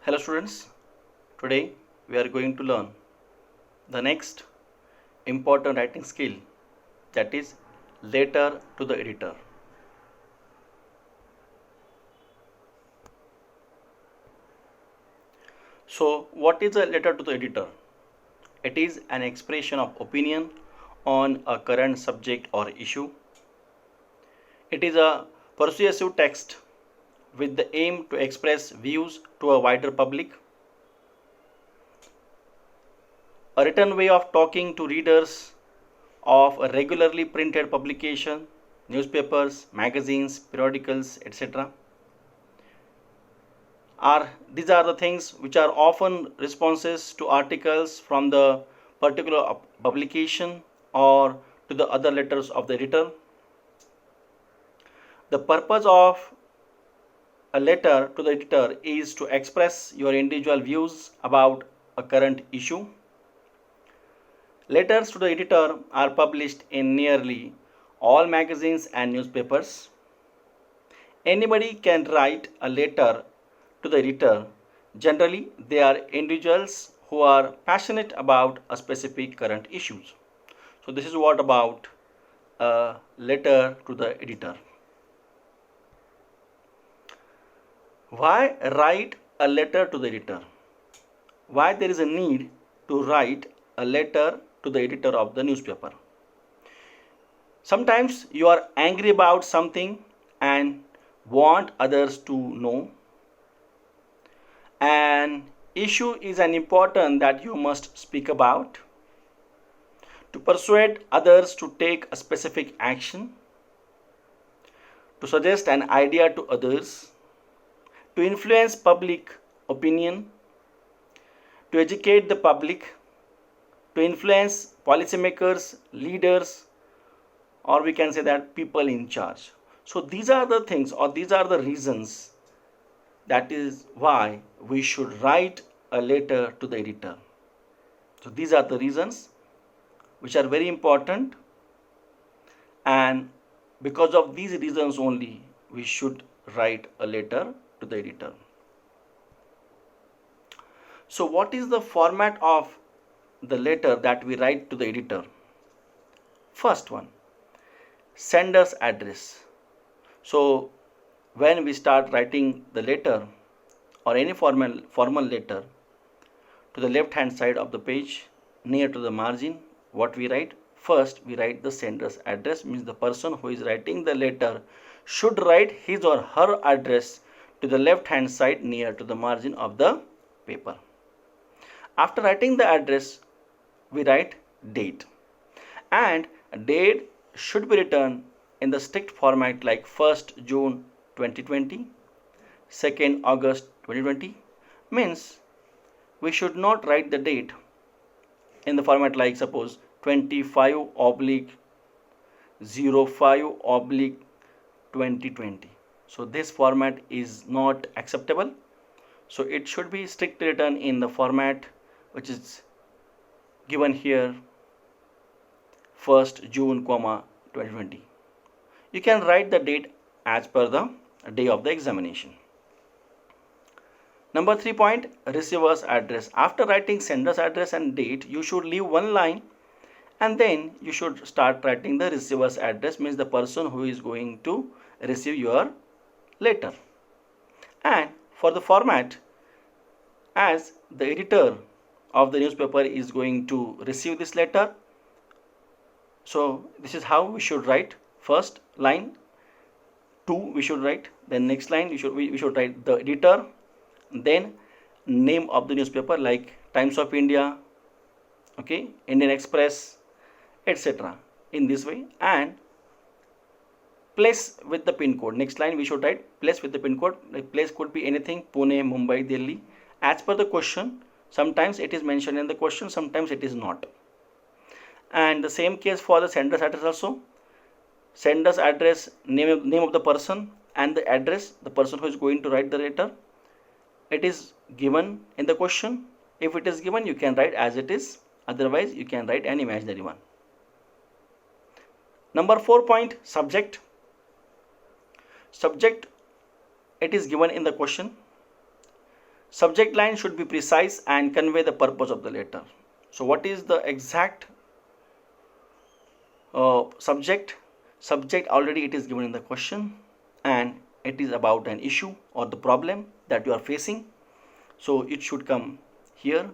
Hello students, today we are going to learn the next important writing skill, that is letter to the editor. So what is a letter to the editor? It is an expression of opinion on a current subject or issue. It is a persuasive text with the aim to express views to a wider public. A written way of talking to readers of a regularly printed publication, newspapers, magazines, periodicals, etc. These are the things which are often responses to articles from the particular publication or to the other letters of the editor. The purpose of a letter to the editor is to express your individual views about a current issue. Letters to the editor are published in nearly all magazines and newspapers. Anybody can write a letter to the editor. Generally, they are individuals who are passionate about a specific current issues. So this is what about a letter to the editor. Why write a letter to the editor? Why there is a need to write a letter to the editor of the newspaper? Sometimes you are angry about something and want others to know. An issue is an important that you must speak about. To persuade others to take a specific action. To suggest an idea to others. To influence public opinion. To educate the public. To influence policymakers, leaders, or we can say that people in charge. So these are the things, or these are the reasons, that is why we should write a letter to the editor. So these are the reasons which are very important, and because of these reasons only we should write a letter to the editor. So what is the format of the letter that we write to the editor? First one, sender's address. So when we start writing the letter or any formal letter, to the left hand side of the page near to the margin, what we write? First we write the sender's address, means the person who is writing the letter should write his or her address to the left hand side near to the margin of the paper. After writing the address, we write date, and date should be written in the strict format like 1st June 2020, 2nd August 2020. Means we should not write the date in the format like suppose 25/05/2020. So this format is not acceptable. So it should be strictly written in the format which is given here, 1st June, 2020. You can write the date as per the day of the examination. Number 3 point, receiver's address. After writing sender's address and date, you should leave one line and then you should start writing the receiver's address, means the person who is going to receive your letter. And for the format, as the editor of the newspaper is going to receive this letter, so this is how we should write. First line 2 we should write, then next line we should write the editor, then name of the newspaper like Times of India, okay, Indian Express, etc. in this way, and place with the pin code. Next line we should write place with the pin code. Like place could be anything, Pune, Mumbai, Delhi, as per the question. Sometimes it is mentioned in the question, sometimes it is not. And the same case for the sender's address also. Sender's address, name of the person, and the address, the person who is going to write the letter. It is given in the question. If it is given, you can write as it is. Otherwise, you can write an imaginary one. Number 4 point, subject. Subject, it is given in the question. Subject line should be precise and convey the purpose of the letter. So what is the exact subject? Subject already it is given in the question, and it is about an issue or the problem that you are facing. So it should come here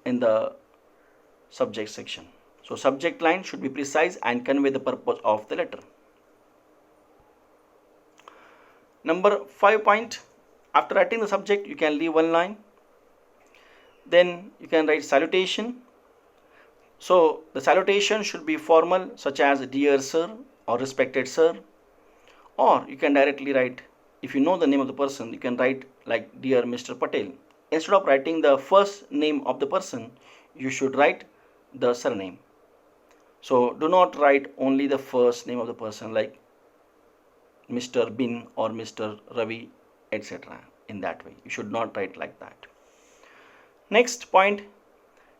in the subject section. So subject line should be precise and convey the purpose of the letter. Number 5 point, after writing the subject you can leave one line. Then you can write salutation. So the salutation should be formal, such as dear sir or respected sir, or you can directly write, if you know the name of the person, you can write like dear Mr. Patel. Instead of writing the first name of the person, you should write the surname. So do not write only the first name of the person like Mr. Bin or Mr. Ravi, etc. In that way, you should not write like that. Next point,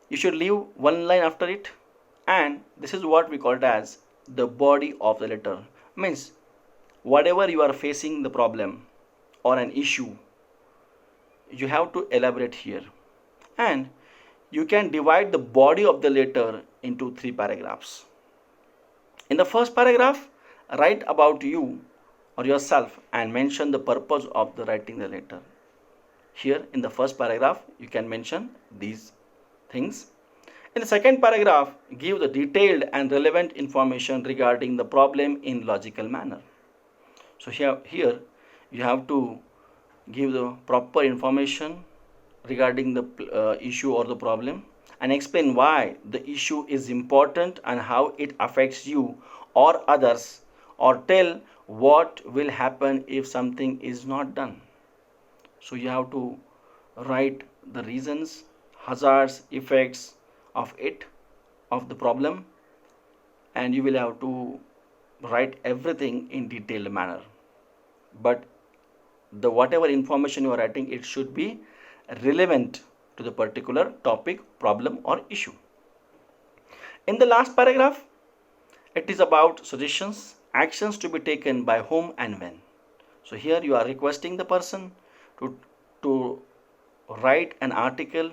you should leave one line after it, and this is what we call it as the body of the letter. Means whatever you are facing the problem or an issue, you have to elaborate here, and you can divide the body of the letter into 3 paragraphs. In the first paragraph, write about you or yourself and mention the purpose of the writing the letter. Here in the first paragraph you can mention these things. In the second paragraph, give the detailed and relevant information regarding the problem in logical manner. So here you have to give the proper information regarding the issue or the problem, and explain why the issue is important and how it affects you or others, or tell what will happen if something is not done. So you have to write the reasons, hazards, effects of the problem, and you will have to write everything in detailed manner. But the whatever information you are writing, it should be relevant to the particular topic, problem or issue. In the last paragraph, it is about suggestions, actions to be taken by whom and when. So here you are requesting the person to write an article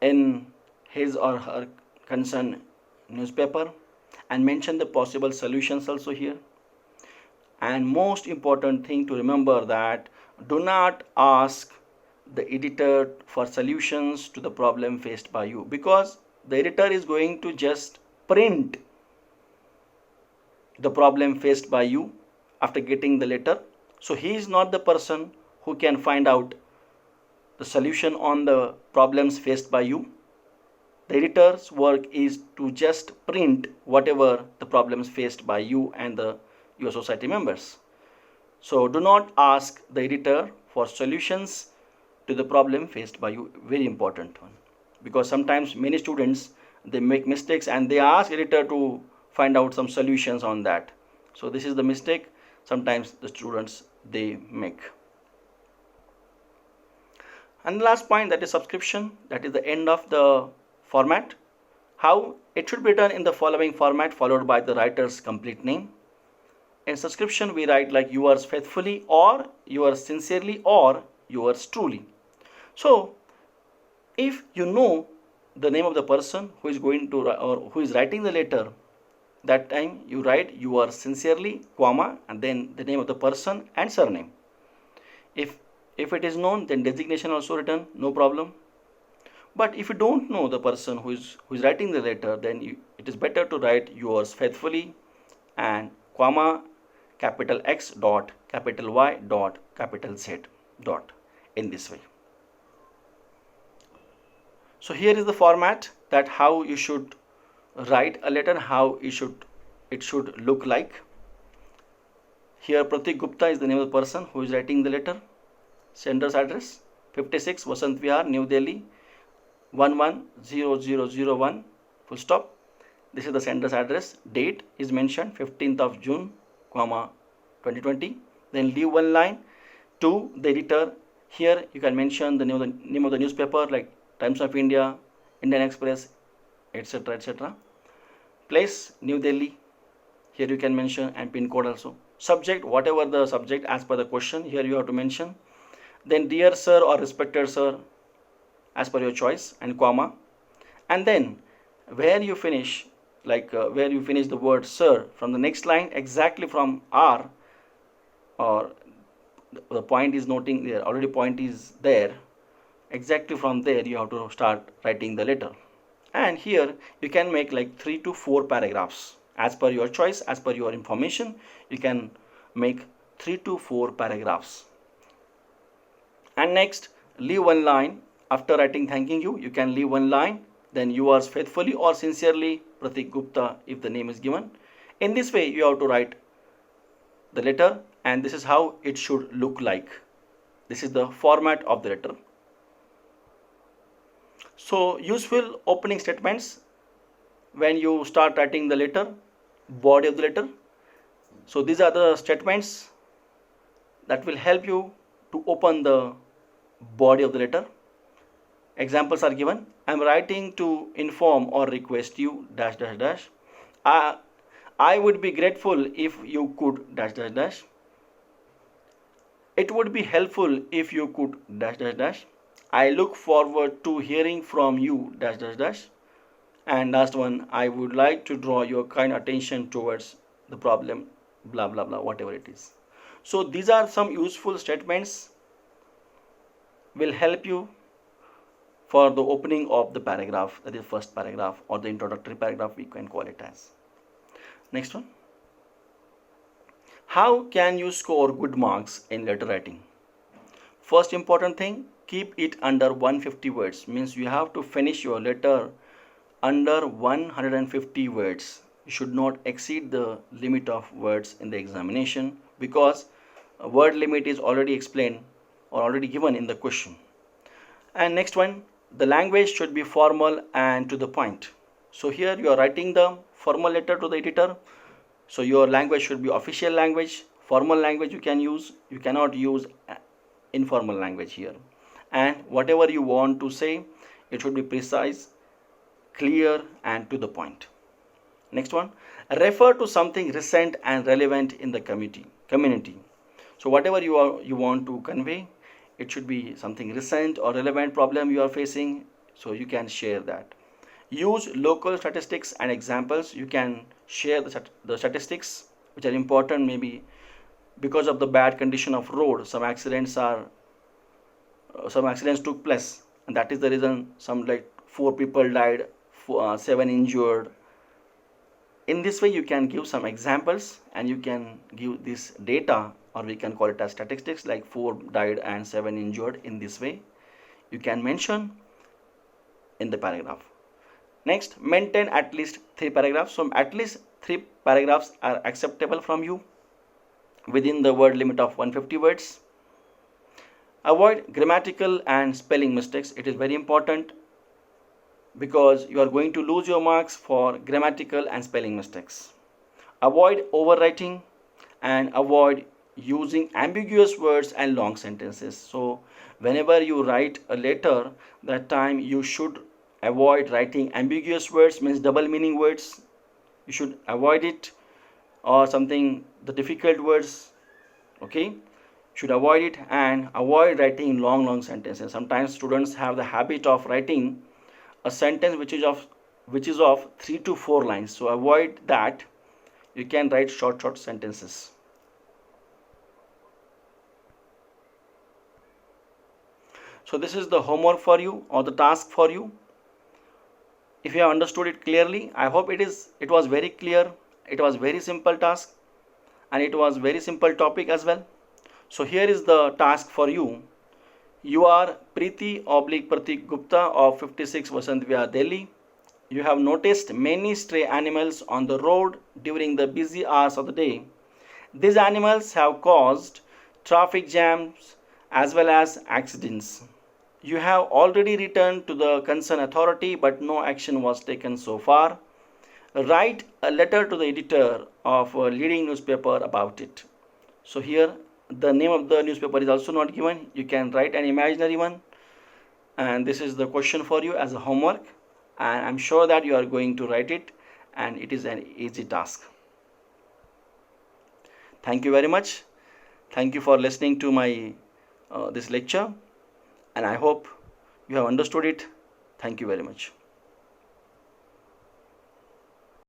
in his or her concerned newspaper and mention the possible solutions also here. And most important thing to remember, that do not ask the editor for solutions to the problem faced by you, because the editor is going to just print the problem faced by you after getting the letter. So he is not the person who can find out the solution on the problems faced by you. The editor's work is to just print whatever the problems faced by you and your society members. So do not ask the editor for solutions to the problem faced by you. Very important one, because sometimes many students, they make mistakes and they ask editor to find out some solutions on that. So this is the mistake sometimes the students they make. And the last point, that is subscription, that is the end of the format. How it should be done in the following format, followed by the writer's complete name. In subscription we write like yours faithfully, or yours sincerely, or yours truly. So if you know the name of the person who is going to or who is writing the letter, that time you write yours sincerely, comma, and then the name of the person and surname. If it is known, then designation also written, no problem. But if you don't know the person who is writing the letter, then it is better to write yours faithfully and comma, capital X dot, capital Y dot, capital Z dot, in this way. So here is the format, that how you should write a letter, how it should look like. Here Pratik Gupta is the name of the person who is writing the letter. Sender's address 56 Vasant Vihar, New Delhi 110001, full stop. This is the sender's address. Date is mentioned 15th of June, 2020. Then leave one line to the editor. Here you can mention the name of the newspaper like Times of India, Indian Express, etc., etc. Place New Delhi. Here you can mention, and pin code also. Subject, whatever the subject as per the question, here you have to mention. then dear sir or respected sir, as per your choice, and comma, and then where you finish, where you finish the word sir, from the next line exactly from R, or the point is noting there, already point is there, exactly from there you have to start writing the letter. And here you can make like 3 to 4 paragraphs as per your choice, as per your information. You can make 3 to 4 paragraphs. And next, leave one line after writing thanking you. You can leave one line, then yours faithfully or sincerely Pratik Gupta, if the name is given. In this way you have to write the letter, and this is how it should look like. This is the format of the letter. So useful opening statements when you start writing the letter, body of the letter. So these are the statements that will help you to open the body of the letter. Examples are given. I am writing to inform or request you dash dash dash. I would be grateful if you could dash dash dash. It would be helpful if you could dash dash dash. I look forward to hearing from you dash dash dash. And last one, I would like to draw your kind attention towards the problem, blah blah blah, whatever it is. So these are some useful statements will help you for the opening of the paragraph, that is first paragraph or the introductory paragraph, we can call it as. Next one. How can you score good marks in letter writing? First important thing, keep it under 150 words. Means you have to finish your letter under 150 words. You should not exceed the limit of words in the examination, because a word limit is already explained or already given in the question. And next one, the language should be formal and to the point. So here you are writing the formal letter to the editor. So your language should be official language, formal language you can use. You cannot use informal language here. And whatever you want to say, it should be precise, clear and to the point. Next one, refer to something recent and relevant in the community. So whatever you want to convey, it should be something recent or relevant problem you are facing, so you can share that. Use local statistics and examples. You can share the statistics which are important. Maybe because of the bad condition of road, some accidents took place, and that is the reason some like 4 people died, 7 injured. In this way you can give some examples and you can give this data, or we can call it as statistics, like 4 died and 7 injured. In this way you can mention in the paragraph. Next, maintain at least 3 paragraphs. So at least 3 paragraphs are acceptable from you within the word limit of 150 words. Avoid grammatical and spelling mistakes. It is very important, because you are going to lose your marks for grammatical and spelling mistakes. Avoid overwriting and avoid using ambiguous words and long sentences. So whenever you write a letter, that time you should avoid writing ambiguous words, means double meaning words. You should avoid it, or something, the difficult words, okay, should avoid it. And avoid writing long sentences. Sometimes students have the habit of writing a sentence which is of 3 to 4 lines. So avoid that. You can write short sentences. So this is the homework for you, or the task for you. If you have understood it clearly, I hope it was very clear. It was very simple task, and it was very simple topic as well. So here is the task for you. You are Preeti Pratik Gupta of 56 Vasant Vihar, Delhi. You have noticed many stray animals on the road during the busy hours of the day. These animals have caused traffic jams as well as accidents. You have already returned to the concerned authority, but no action was taken so far. Write a letter to the editor of a leading newspaper about it. So here the name of the newspaper is also not given. You can write an imaginary one, and this is the question for you as a homework, and I'm sure that you are going to write it, and it is an easy task. Thank you very much. Thank you for listening to my this lecture, and I hope you have understood it. Thank you very much.